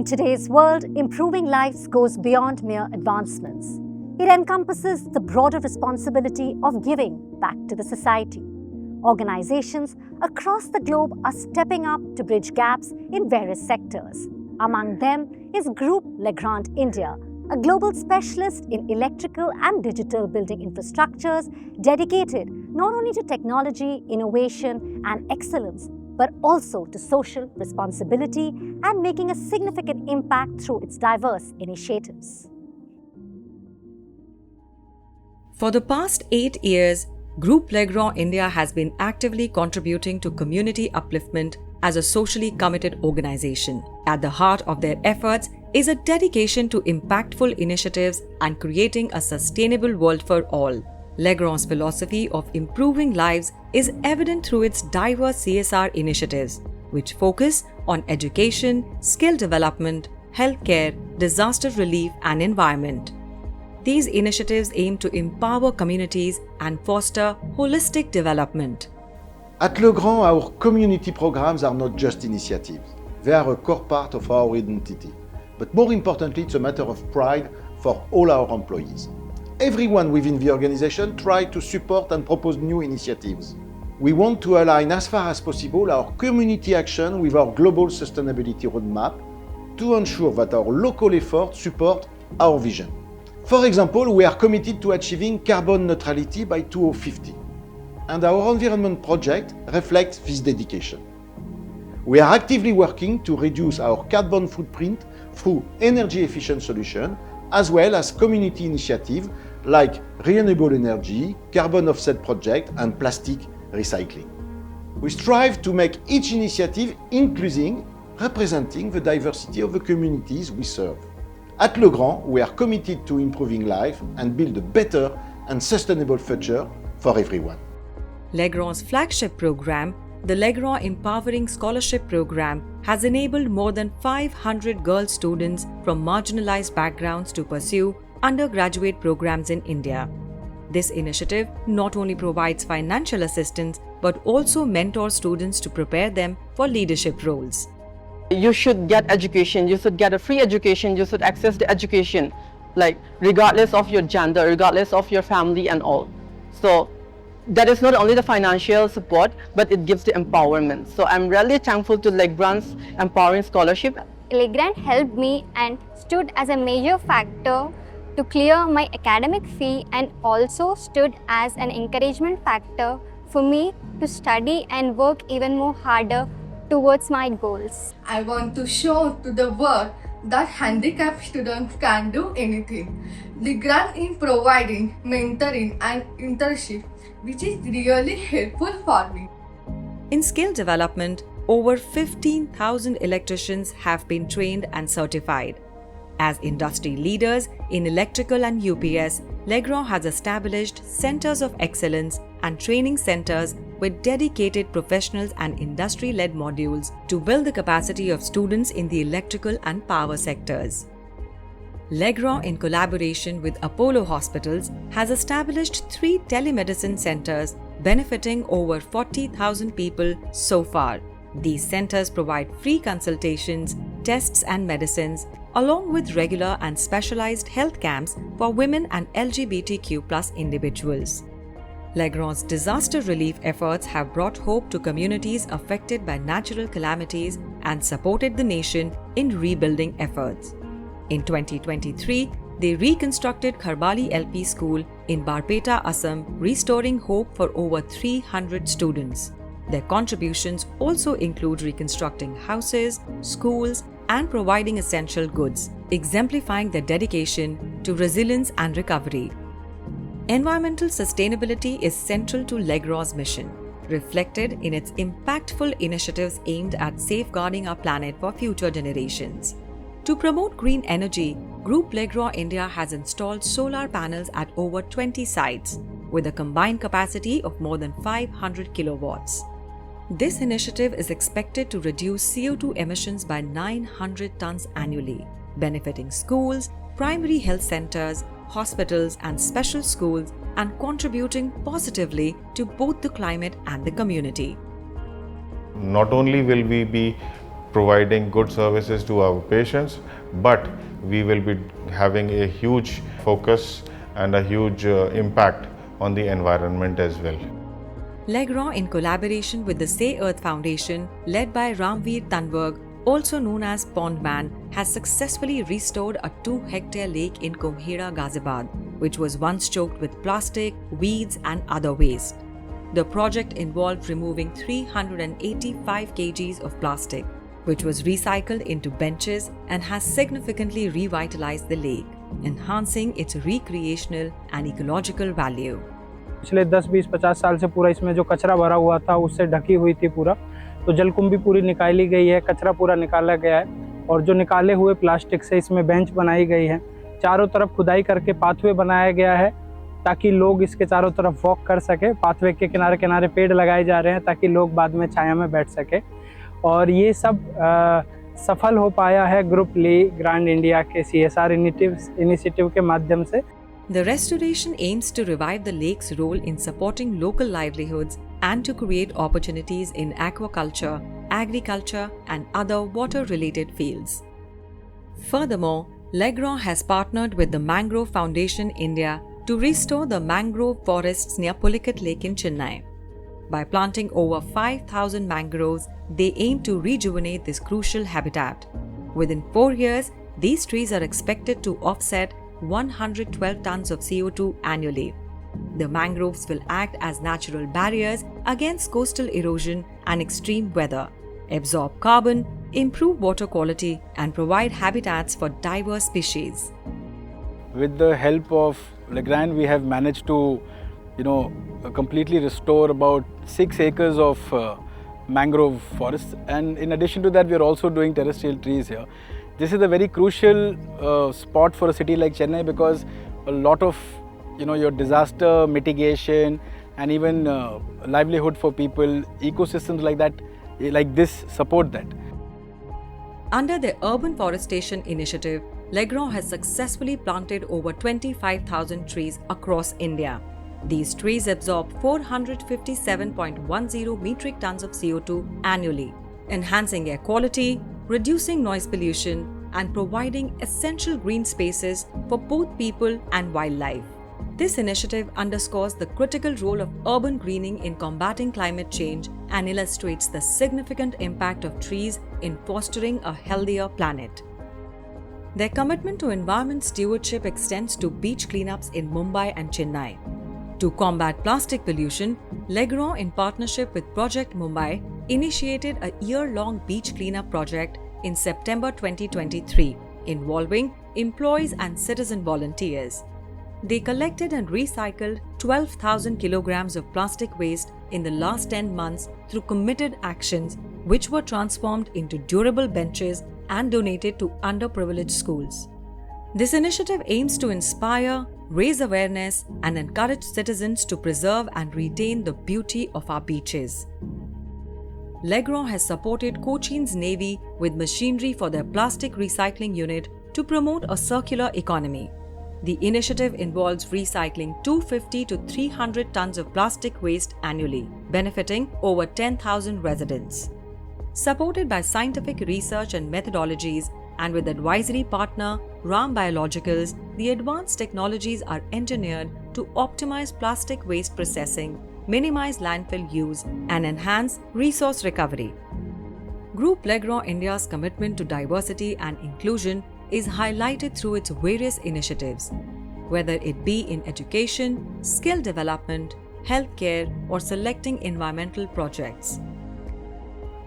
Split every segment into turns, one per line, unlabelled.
today's world, improving lives goes beyond mere advancements. It encompasses the broader responsibility of giving back to the society. Organizations across the globe are stepping up to bridge gaps in various sectors. Among them is Groupe Legrand India, a global specialist in electrical and digital building infrastructures dedicated not only to technology, innovation, and excellence, but also to social responsibility and making a significant impact through its diverse initiatives.
For the past 8 years, Groupe Legrand India has been actively contributing to community upliftment as a socially committed organization. At the heart of their efforts is a dedication to impactful initiatives and creating a sustainable world for all. Legrand's philosophy of improving lives is evident through its diverse CSR initiatives, which focus on education, skill development, healthcare, disaster relief, and environment. These initiatives aim to empower communities and foster holistic development.
At Legrand, our community programs are not just initiatives. They are a core part of our identity. But more importantly, it's a matter of pride for all our employees. Everyone within the organization tries to support and propose new initiatives. We want to align as far as possible our community action with our global sustainability roadmap to ensure that our local efforts support our vision. For example, we are committed to achieving carbon neutrality by 2050, and our environment project reflects this dedication. We are actively working to reduce our carbon footprint through energy-efficient solutions, as well as community initiatives like renewable energy, carbon offset project, and plastic recycling. We strive to make each initiative inclusive, representing the diversity of the communities we serve. At Legrand, we are committed to improving life and build a better and sustainable future for everyone.
Legrand's flagship program, the Legrand Empowering Scholarship Program, has enabled more than 500 girl students from marginalized backgrounds to pursue undergraduate programs in India. This initiative not only provides financial assistance but also mentors students to prepare them for leadership roles.
You should get education, you should get a free education, you should access the education, like regardless of your gender, regardless of your family and all. So that is not only the financial support, but it gives the empowerment. So I'm really thankful to Legrand's Empowering Scholarship.
Legrand helped me and stood as a major factor to clear my academic fee, and also stood as an encouragement factor for me to study and work even more harder towards my goals.
I want to show to the world that handicapped students can do anything. Legrand is providing mentoring and internship, which is really helpful for me.
In skill development, over 15,000 electricians have been trained and certified. As industry leaders in electrical and UPS, Legrand has established centers of excellence and training centers with dedicated professionals and industry-led modules to build the capacity of students in the electrical and power sectors. Legrand, in collaboration with Apollo Hospitals, has established 3 telemedicine centers benefiting over 40,000 people so far. These centers provide free consultations, tests and medicines, along with regular and specialized health camps for women and LGBTQ+ individuals. Legrand's disaster relief efforts have brought hope to communities affected by natural calamities and supported the nation in rebuilding efforts. In 2023, they reconstructed Kharbali LP School in Barpeta, Assam, restoring hope for over 300 students. Their contributions also include reconstructing houses, schools, and providing essential goods, exemplifying their dedication to resilience and recovery. Environmental sustainability is central to Legrand's mission, reflected in its impactful initiatives aimed at safeguarding our planet for future generations. To promote green energy, Groupe Legrand India has installed solar panels at over 20 sites, with a combined capacity of more than 500 kilowatts. This initiative is expected to reduce CO2 emissions by 900 tons annually, benefiting schools, primary health centers, hospitals, and special schools, and contributing positively to both the climate and the community.
Not only will we be providing good services to our patients, but we will be having a huge focus and a huge impact on the environment as well.
Legrand, in collaboration with the Say Earth Foundation, led by Ramveer Tanwag, also known as Pondman, has successfully restored a 2-hectare lake in Kumhera, Ghaziabad, which was once choked with plastic, weeds and other waste. The project involved removing 385 kgs of plastic, which was recycled into benches and has significantly revitalized the lake, enhancing its recreational and ecological value.
पिछले 10, 20, 50 साल से पूरा इसमें जो कचरा भरा हुआ था उससे ढकी हुई थी पूरा, तो जलकुंभी पूरी निकाली गई है, कचरा पूरा निकाला गया है और जो निकाले हुए प्लास्टिक से इसमें बेंच बनाई गई है। चारों तरफ खुदाई करके पाथवे बनाया गया है ताकि लोग इसके चारों तरफ वॉक कर सके। पाथवे के किनारे किनारे पेड़ लगाए जा रहे हैं ताकि लोग बाद में छाया में बैठ सके और ये सब सफल हो पाया है ग्रुप ली ग्रांड इंडिया के CSR इनिशिएटिव के माध्यम से।
The restoration aims to revive the lake's role in supporting local livelihoods and to create opportunities in aquaculture, agriculture, and other water-related fields. Furthermore, Legrand has partnered with the Mangrove Foundation India to restore the mangrove forests near Pulicat Lake in Chennai. By planting over 5,000 mangroves, they aim to rejuvenate this crucial habitat. Within 4 years, these trees are expected to offset 112 tons of CO2 annually. The mangroves will act as natural barriers against coastal erosion and extreme weather, absorb carbon, improve water quality, and provide habitats for diverse species.
With the help of Legrand, we have managed to, completely restore about 6 acres of mangrove forests, and in addition to that, we are also doing terrestrial trees here. This is a very crucial spot for a city like Chennai because a lot of your disaster mitigation and even livelihood for people, ecosystems like that, like this, support that.
Under the Urban Forestation Initiative, Legrand has successfully planted over 25,000 trees across India. These trees absorb 457.10 metric tons of CO2 annually, enhancing air quality, reducing noise pollution, and providing essential green spaces for both people and wildlife. This initiative underscores the critical role of urban greening in combating climate change and illustrates the significant impact of trees in fostering a healthier planet. Their commitment to environment stewardship extends to beach cleanups in Mumbai and Chennai. To combat plastic pollution, Legrand, in partnership with Project Mumbai, initiated a year-long beach cleanup project in September 2023, involving employees and citizen volunteers. They collected and recycled 12,000 kilograms of plastic waste in the last 10 months through committed actions, which were transformed into durable benches and donated to underprivileged schools. This initiative aims to inspire, raise awareness, and encourage citizens to preserve and retain the beauty of our beaches. Legrand has supported Cochin's Navy with machinery for their plastic recycling unit to promote a circular economy. The initiative involves recycling 250 to 300 tons of plastic waste annually, benefiting over 10,000 residents. Supported by scientific research and methodologies, and with advisory partner Ram Biologicals, the advanced technologies are engineered to optimize plastic waste processing, minimize landfill use, and enhance resource recovery. Group Legrand India's commitment to diversity and inclusion is highlighted through its various initiatives, whether it be in education, skill development, healthcare, or selecting environmental projects.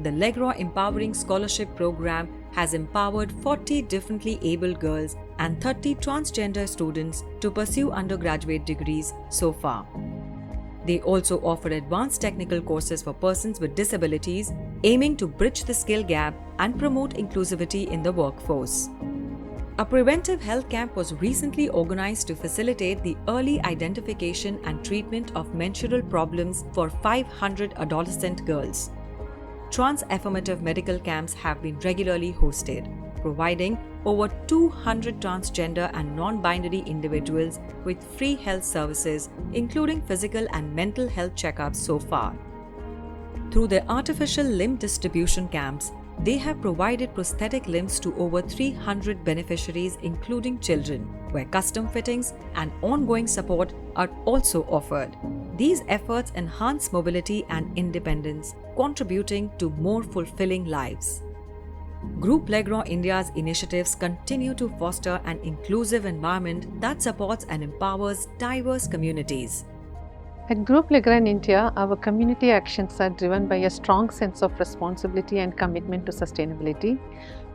The Legrand Empowering Scholarship Program has empowered 40 differently abled girls and 30 transgender students to pursue undergraduate degrees so far. They also offer advanced technical courses for persons with disabilities, aiming to bridge the skill gap and promote inclusivity in the workforce. A preventive health camp was recently organized to facilitate the early identification and treatment of menstrual problems for 500 adolescent girls. Trans-affirmative medical camps have been regularly hosted, providing over 200 transgender and non-binary individuals with free health services, including physical and mental health checkups so far. Through their artificial limb distribution camps, they have provided prosthetic limbs to over 300 beneficiaries, including children, where custom fittings and ongoing support are also offered. These efforts enhance mobility and independence, contributing to more fulfilling lives. Group Legrand India's initiatives continue to foster an inclusive environment that supports and empowers diverse communities.
At Group Legrand India, our community actions are driven by a strong sense of responsibility and commitment to sustainability.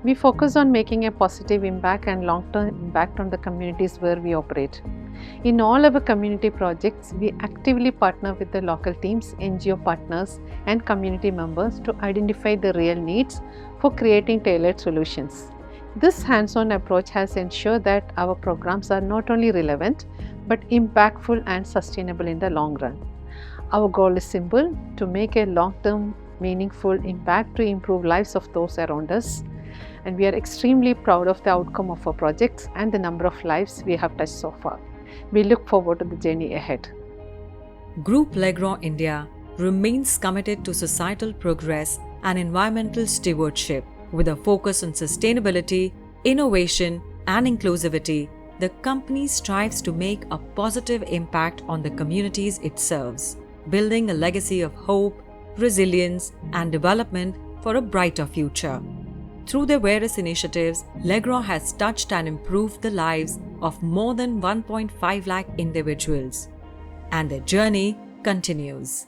We focus on making a positive impact and long-term impact on the communities where we operate. In all our community projects, we actively partner with the local teams, NGO partners, and community members to identify the real needs for creating tailored solutions. This hands-on approach has ensured that our programs are not only relevant, but impactful and sustainable in the long run. Our goal is simple: to make a long-term, meaningful impact to improve lives of those around us. And we are extremely proud of the outcome of our projects and the number of lives we have touched so far. We look forward to the journey ahead.
Group Legrand India remains committed to societal progress and environmental stewardship. With a focus on sustainability, innovation, and inclusivity, the company strives to make a positive impact on the communities it serves, building a legacy of hope, resilience, and development for a brighter future. Through their various initiatives, Legrand has touched and improved the lives of more than 1.5 lakh individuals, and their journey continues.